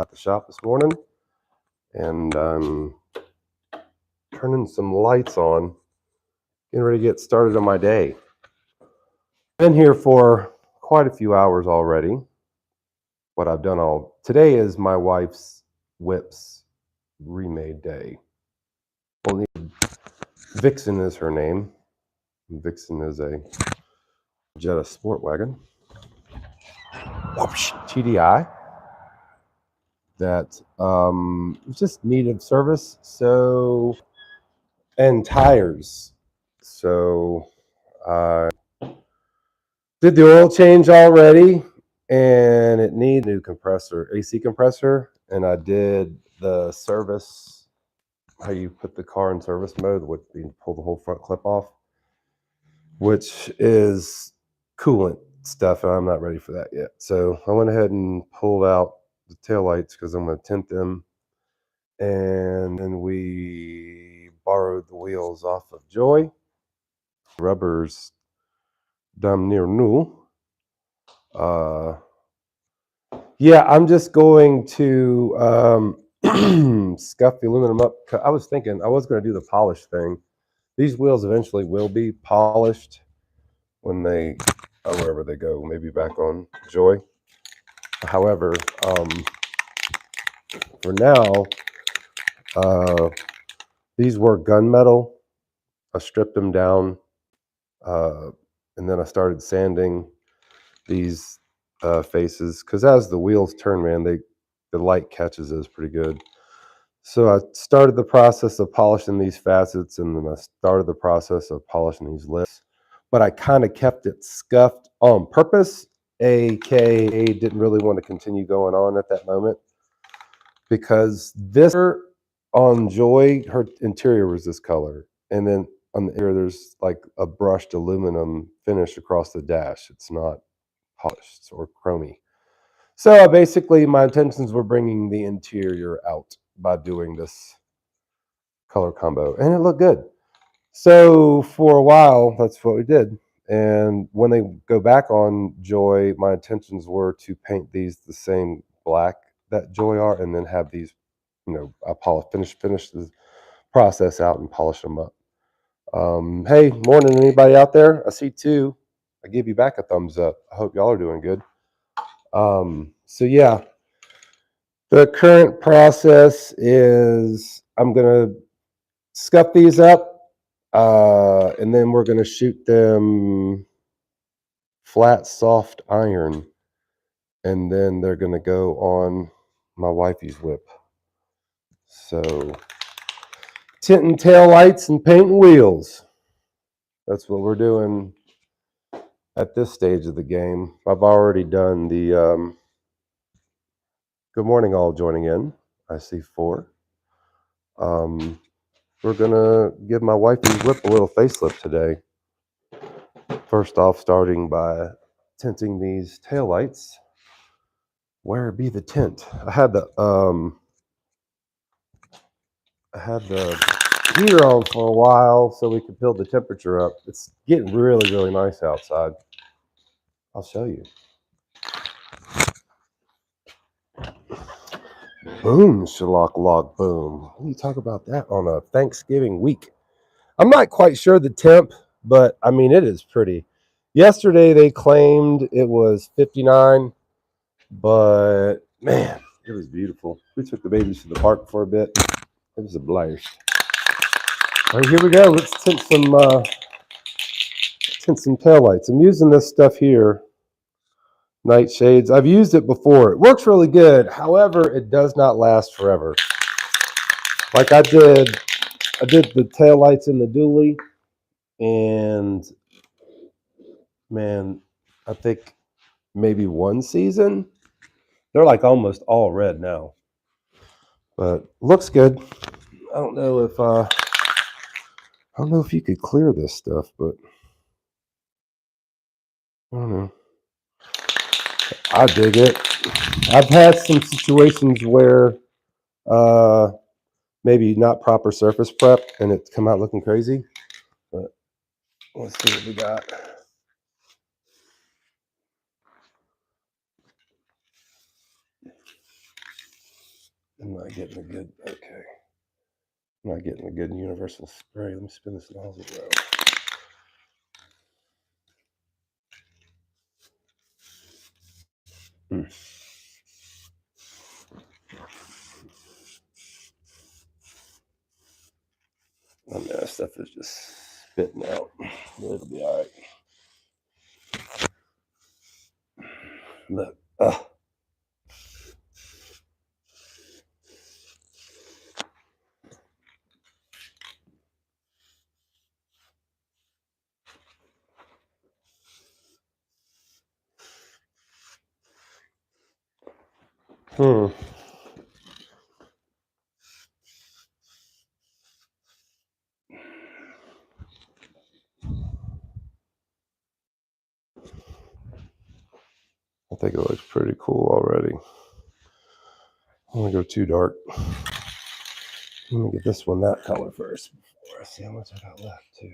at the shop this morning, and I'm turning some lights on, getting ready to get started on my day. Been here for quite a few hours already. What I've done today is my wife's whips remade day. Well, Vixen is her name. Vixen is a Jetta sport wagon. TDI. That just needed service. And tires. So I did the oil change already, and it needs a new compressor, AC compressor, and I did the service, how you put the car in service mode, which you pull the whole front clip off, which is coolant stuff, and I'm not ready for that yet. So I went ahead and pulled out the taillights because I'm going to tint them, and then we borrowed the wheels off of Joy. Rubber's damn near new. Yeah, I'm just going to scuff the aluminum up. I was thinking I was going to do the polish thing. These wheels eventually will be polished when they, wherever they go, maybe back on Joy. However, for now, these were gunmetal. I stripped them down, and then I started sanding these faces, because as the wheels turn, man, the light catches those pretty good. So I started the process of polishing these facets, and then I started the process of polishing these lips. But I kind of kept it scuffed on purpose, aka didn't really want to continue going on at that moment, because this on Joy, her interior was this color, and then on the interior there's like a brushed aluminum finish across the dash. It's not polished or chromy. So basically my intentions were bringing the interior out by doing this color combo, and it looked good. So for a while, that's what we did. And when they go back on Joy, my intentions were to paint these the same black that Joy are, and then have these, I finish the process out and polish them up. Hey, morning, anybody out there? I see two. I give you back a thumbs up. I hope y'all are doing good. So yeah, the current process is I'm gonna scuff these up, and then we're gonna shoot them flat, soft iron, and then they're gonna go on my wifey's whip. So tinting tail lights and painting wheels. That's what we're doing at this stage of the game. I've already done the good morning, all joining in. I see 4. We're gonna give my wifey's whip a little facelift today. First off, starting by tinting these taillights. Where be the tint? I had the heater on for a while so we could build the temperature up. It's getting really, really nice outside. I'll show you. Boom, Sherlock Log, boom. What do you talk about that on a Thanksgiving week? I'm not quite sure the temp, but I mean, it is pretty. Yesterday they claimed it was 59, but man, it was beautiful. We took the babies to the park for a bit. It was a blast. All right, here we go. Let's tint some taillights. I'm using this stuff here, Nightshades. I've used it before. It works really good. However, it does not last forever. Like I did the taillights in the dually, and man, I think maybe one season. They're like almost all red now, but looks good. I don't know if you could clear this stuff, but I don't know. I dig it. I've had some situations where maybe not proper surface prep and it's come out looking crazy, but let's see what we got. I'm not getting a good, okay. I'm not getting a good universal spray. Let me spin this nozzle around. I mean, that stuff is just spitting out. It'll be all right. Look. Hmm. I think it looks pretty cool already. I don't want to go too dark. Let me get this one that color first before I see how much I got left too.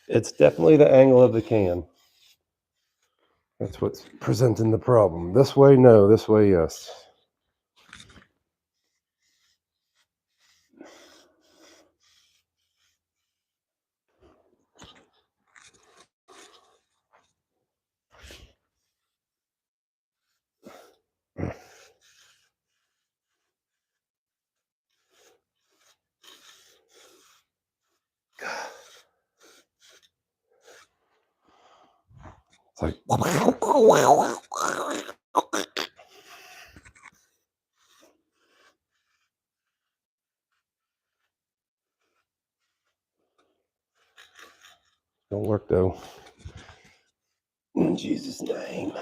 It's definitely the angle of the can. That's what's presenting the problem. This way, no. This way, yes. It's like don't work though. In Jesus' name.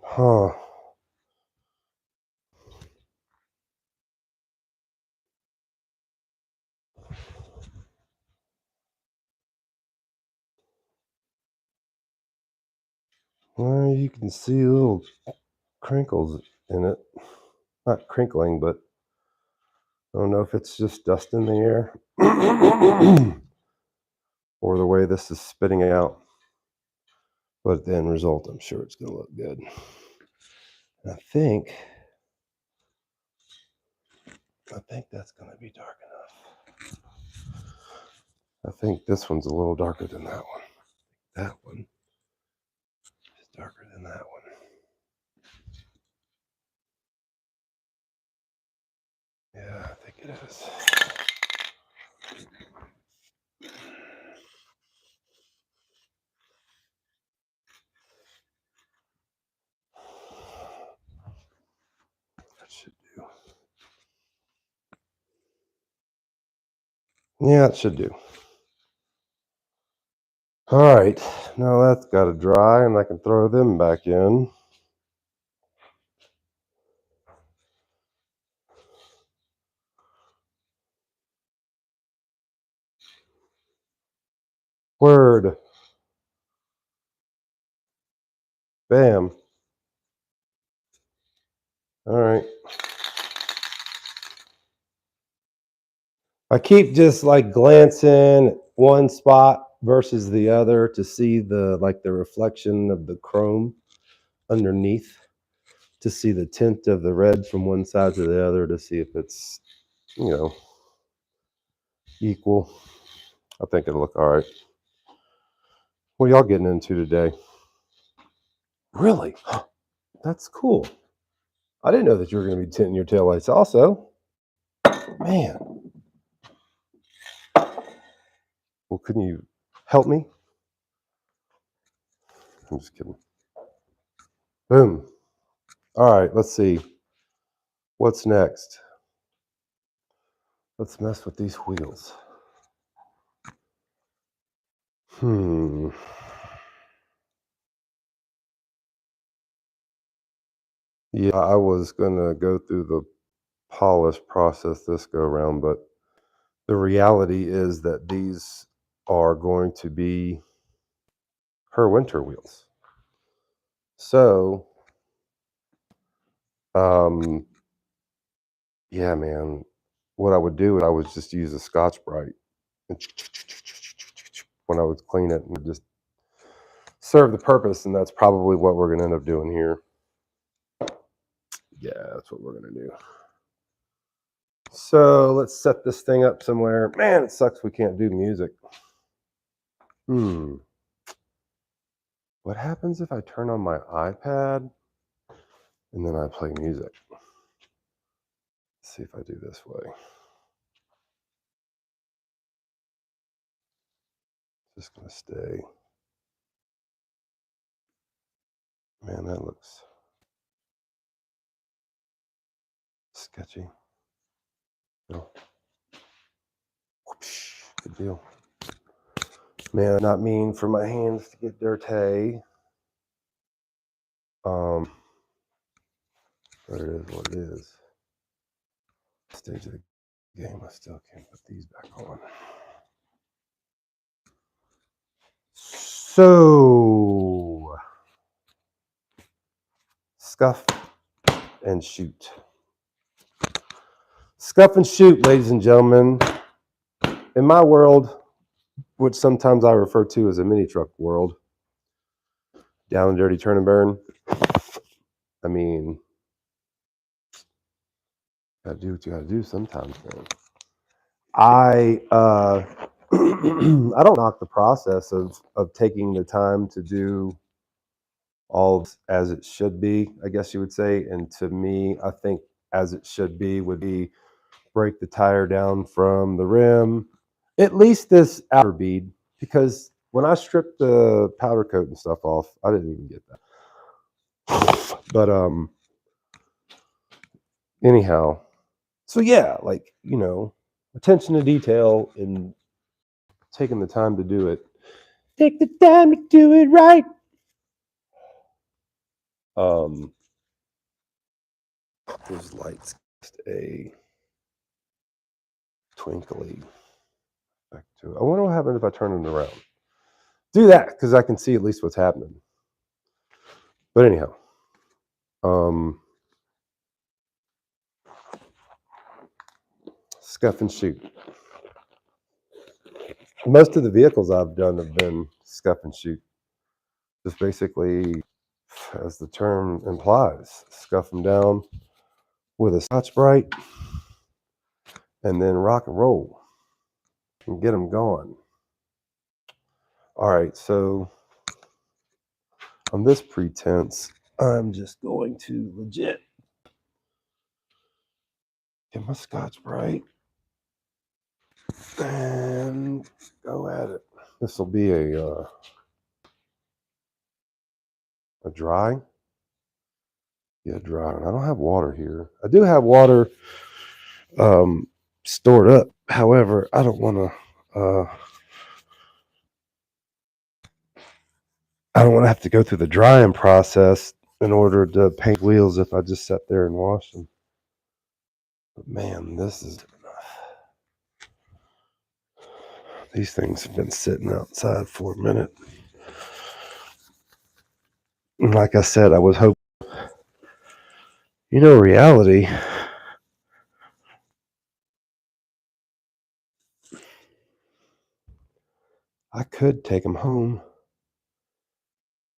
Huh. Well, you can see little crinkles in it. Not crinkling, but I don't know if it's just dust in the air or the way this is spitting out. But at the end result, I'm sure it's going to look good. And I think that's going to be dark enough. I think this one's a little darker than that one. That one is darker than that one. Yeah, I think it is. That should do. Yeah, it should do. All right, now that's got to dry and I can throw them back in. Word. Bam. All right. I keep just like glancing at one spot versus the other to see the reflection of the chrome underneath, to see the tint of the red from one side to the other, to see if it's, equal. I think it'll look all right. What are y'all getting into today? Really? That's cool. I didn't know that you were going to be tinting your taillights also. Man. Well, couldn't you help me? I'm just kidding. Boom. All right, let's see. What's next? Let's mess with these wheels. Yeah, I was going to go through the polish process this go around, but the reality is that these are going to be her winter wheels. So, yeah, man, what I would do is I would just use a Scotch-Brite when I would clean it and just serve the purpose, and that's probably what we're going to end up doing here. Yeah, that's what we're going to do. So let's set this thing up somewhere. Man, it sucks we can't do music. What happens if I turn on my iPad and then I play music? Let's see if I do this way. Just going to stay. Man, that looks sketchy. No. Whoosh, good deal. Man, not mean for my hands to get dirty. But it is what it is. Stage of the game, I still can't put these back on. So, scuff and shoot. Scuff and shoot, ladies and gentlemen. In my world, which sometimes I refer to as a mini truck world, down and dirty, turn and burn. I mean, gotta do what you gotta do sometimes, man. I I don't knock the process of taking the time to do all as it should be, I guess you would say. And to me, I think as it should be would be break the tire down from the rim, at least this outer bead, because when I stripped the powder coat and stuff off, I didn't even get that. But anyhow, so yeah, like, you know, attention to detail and taking the time to do it. Take the time to do it right. Those lights just a twinkly effect to it. I wonder what happens if I turn it around. Do that because I can see at least what's happening. But anyhow, scuff and shoot. Most of the vehicles I've done have been scuff and shoot. Just basically, as the term implies, scuff them down with a Scotch-Brite and then rock and roll and get them going. All right, so on this pretense, I'm just going to legit get my Scotch-Brite and go at it. This will be a dry. Yeah, dry. I don't have water here. I do have water stored up. However, I don't want to. I don't want to have to go through the drying process in order to paint wheels if I just sat there and wash them. But man, this is. These things have been sitting outside for a minute. And like I said, I was hoping. You know, reality. I could take them home,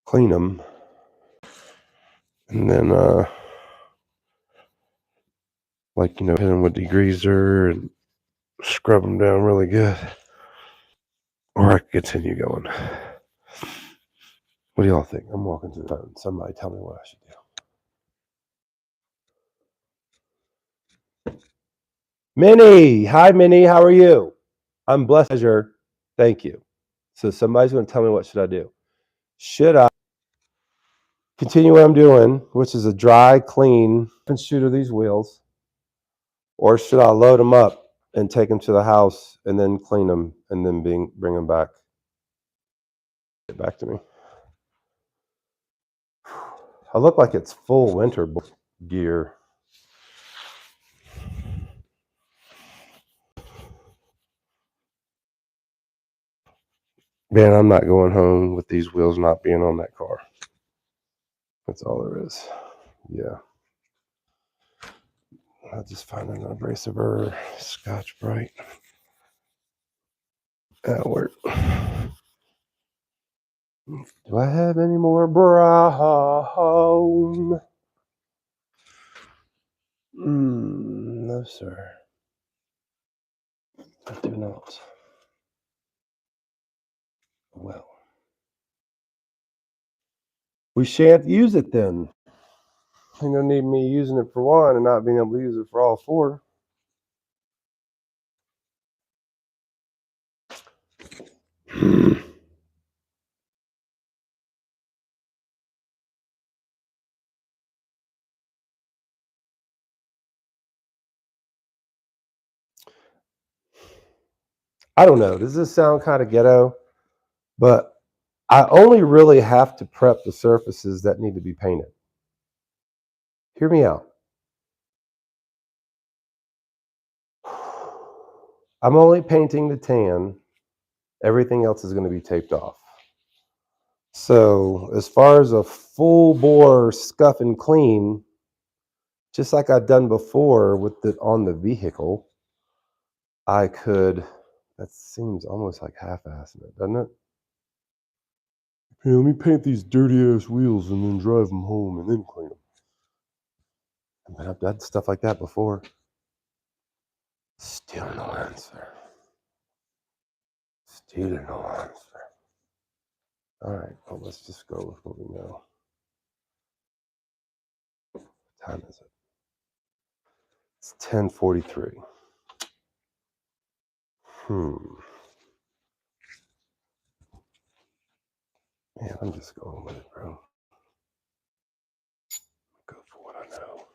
clean them, and then, like, you know, hit them with degreaser and scrub them down really good. Or I could continue going. What do y'all think? I'm walking through the phone. Somebody tell me what I should do. Minnie! Hi, Minnie. How are you? I'm blessed. Pleasure. Thank you. So somebody's going to tell me what should I do. Should I continue what I'm doing, which is a dry, clean and shoot of these wheels, or should I load them up and take them to the house and then clean them and then bring them back? Get back to me. I look like it's full winter gear. Man, I'm not going home with these wheels not being on that car. That's all there is. Yeah. I'll just find an abrasive Scotch-Brite. That'll work. Do I have any more brown? no, sir. I do not. Well, we shan't use it then. Ain't no need me using it for one and not being able to use it for all four. I don't know. Does this sound kind of ghetto? But I only really have to prep the surfaces that need to be painted. Hear me out. I'm only painting the tan. Everything else is going to be taped off. So as far as a full bore scuff and clean, just like I've done before with the on the vehicle, I could. That seems almost like half-assing it, doesn't it? Hey, let me paint these dirty ass wheels and then drive them home and then clean them. But I've done stuff like that before. Still no answer. Still no answer. All right, well, let's just go with what we know. What time is it? It's 10:43. Man, I'm just going with it, bro. Go for what I know.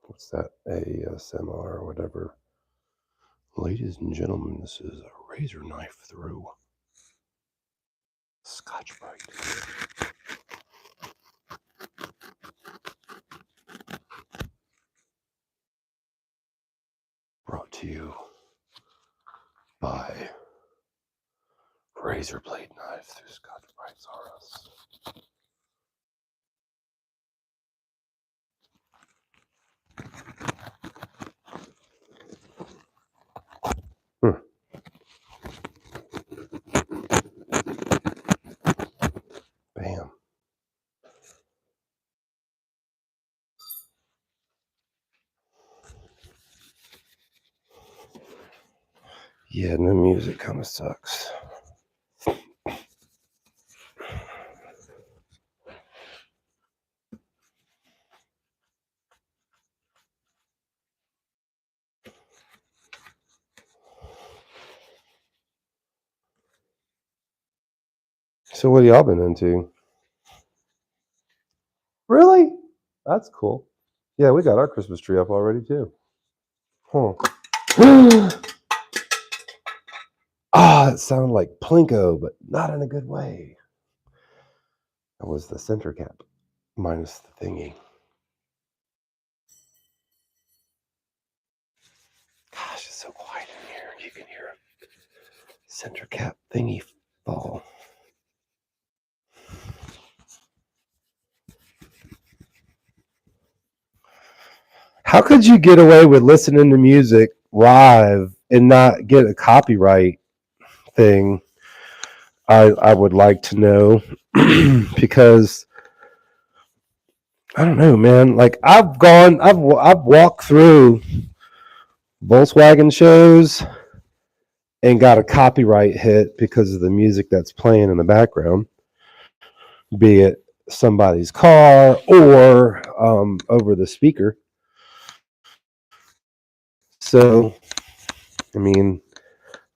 What's that? ASMR or whatever. Ladies and gentlemen, this is a razor knife through Scotch-Brite. Brought to you by Razor Blade Knife through Scotch-Brite's R Us. Bam. Yeah, no music kind of sucks. So what have y'all been into? Really? That's cool. Yeah, we got our Christmas tree up already too. Huh. Ah, it sounded like Plinko, but not in a good way. That was the center cap, minus the thingy. Gosh, it's so quiet in here. You can hear a center cap thingy fall. How could you get away with listening to music live and not get a copyright thing? I would like to know because I don't know, man. Like I've walked through Volkswagen shows and got a copyright hit because of the music that's playing in the background, be it somebody's car or over the speaker. So, I mean,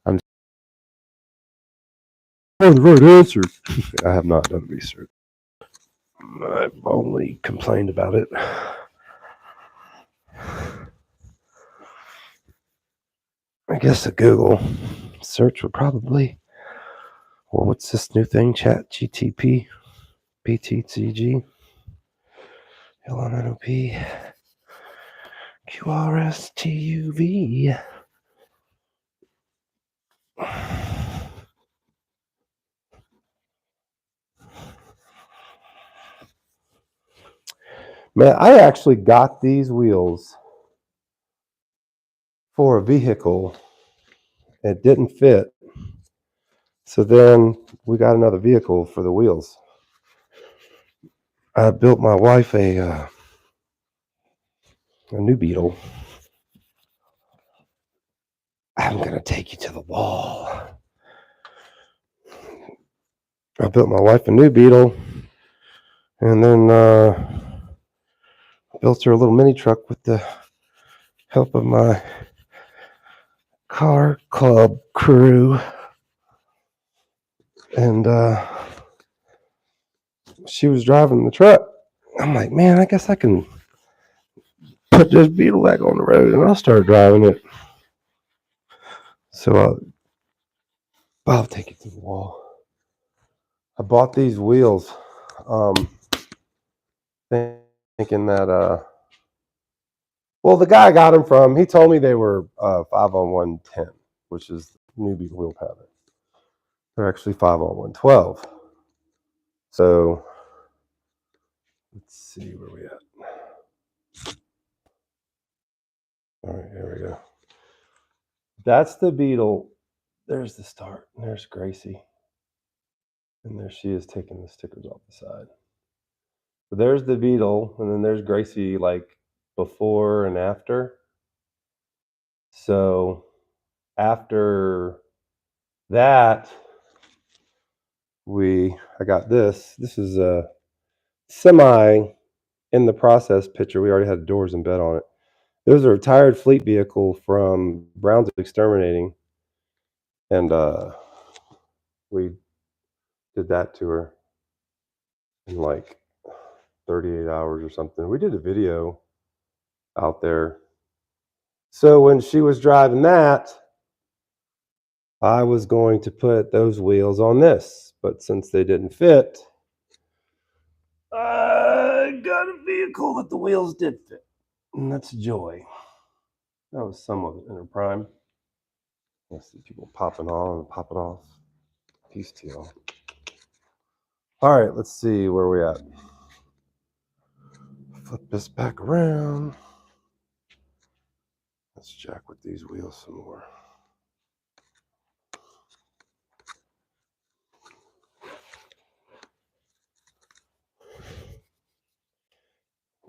I'm the right answer. I have not done research. I've only complained about it. I guess a Google search would probably, or what's this new thing? Chat GTP, BTCG, LMNOP, QRSTUV. Man, I actually got these wheels for a vehicle. It didn't fit. So then we got another vehicle for the wheels. I built my wife a new Beetle. I'm going to take you to the wall. I built my wife a new Beetle, and then built her a little mini truck with the help of my car club crew. And she was driving the truck. I'm like, man, I guess I can put this Beetle back on the road, and I'll start driving it. So I'll take it to the wall. I bought these wheels, thinking that well, the guy I got them from, he told me they were 5-on-110, which is the new Beetle wheel pattern. They're actually 5-on-112. So let's see where we at. All right, here we go. That's the Beetle. There's the start. And there's Gracie. And there she is taking the stickers off the side. So there's the Beetle, and then there's Gracie, like before and after. So after that, I got this. This is a semi in the process picture. We already had doors and bed on it. It was a retired fleet vehicle from Brown's Exterminating, and we did that to her in like 38 hours or something. We did a video out there. So when she was driving that, I was going to put those wheels on this, but since they didn't fit, I got a vehicle that the wheels did fit, and that's Joy. That was some of it in her prime. I see people popping on and popping off. Peace to y'all. All right, let's see where we at. Flip this back around. Let's jack with these wheels some more.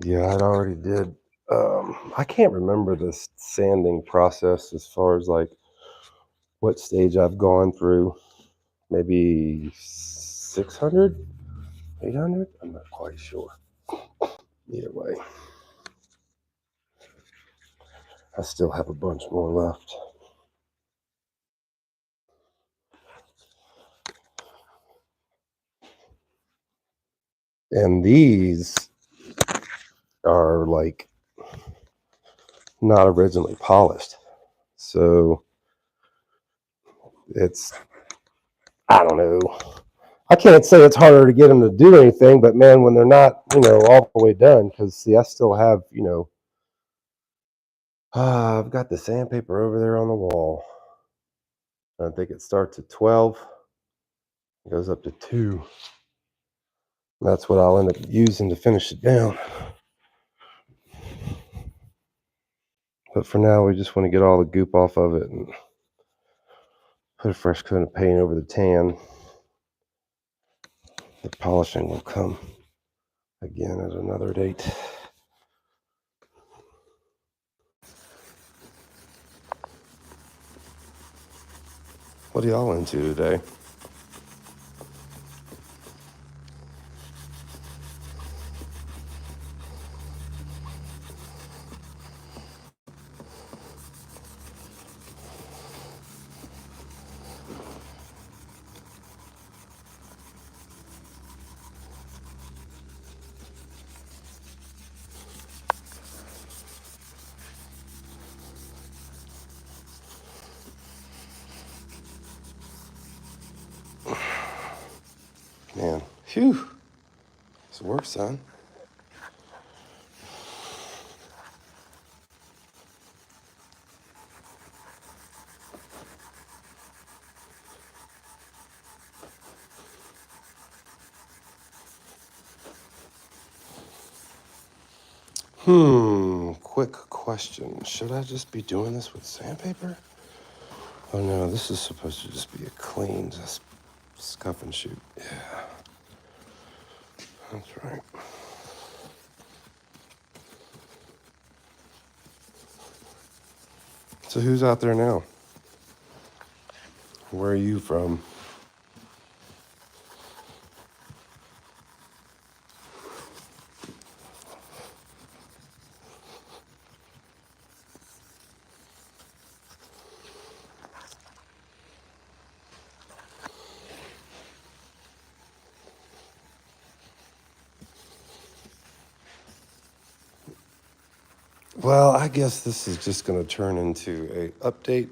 Yeah, I already did. I can't remember the sanding process as far as like what stage I've gone through. Maybe 600, 800? I'm not quite sure. Either way, I still have a bunch more left. And these are like not originally polished. So it's, I don't know. I can't say it's harder to get them to do anything, but man, when they're not, all the way done, because see, I still have, I've got the sandpaper over there on the wall. I think it starts at 12, goes up to 2. That's what I'll end up using to finish it down. But for now, we just want to get all the goop off of it and put a fresh coat of paint over the tan. The polishing will come again at another date. What are y'all into today? Man, phew. It's work, son. Quick question. Should I just be doing this with sandpaper? Oh no, this is supposed to just be a clean, just scuff and shoot. Yeah, that's right. So who's out there now? Where are you from? Well, I guess this is just going to turn into a update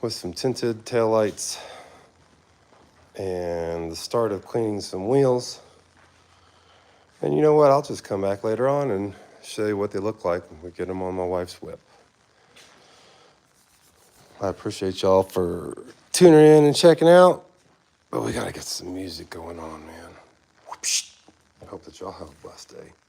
with some tinted taillights and the start of cleaning some wheels. And you know what? I'll just come back later on and show you what they look like when we get them on my wife's whip. I appreciate y'all for tuning in and checking out. But we got to get some music going on, man. I hope that y'all have a blessed day.